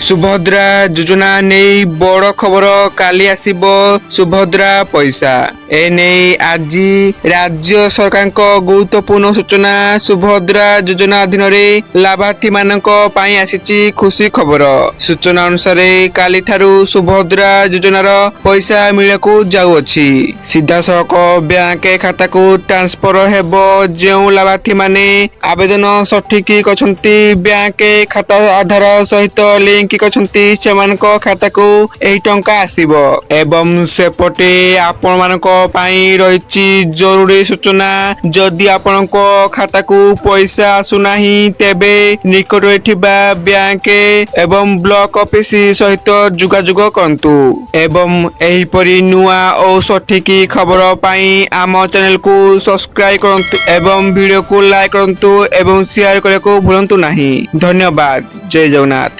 सुभद्रा योजना नहीं बड़ खबर काली आसिबो सुभद्रा पैसा एने आज राज्य सरकार गुरुत्वपूर्ण सूचना सुभद्रा योजना अधीन लाभार्थी मानक पई आसीची खुशी खबर। सूचना अनुसार काली ठारू सुभद्रा योजनार पैसा मिलकु जाउअछि। सीधा सड़क बैंक खाता को ट्रांसफर हेबो। जेउ लाभार्थी माने आवेदन सठिक करछंती बैंक खाता आधार सहित लिंक करछंती सेमानक खाता को एही टंका आसीबो। एवं सेपटे आपण मानक पाई रहिछि जरूरी सूचना जदि आपणको खाता को पैसा आसुनाही तेबे निकट थिबा बैंक एवं ब्लॉक ऑफिस सहित जोगाजोग करंतु। एवं एही परि नुआ और सठिक खबर पाई आम चैनल को सब्सक्राइब करंतु एवं वीडियो को लाइक करंतु एवं शेयर करने को भूलंतु नहीं। धन्यवाद। जय जगन्नाथ।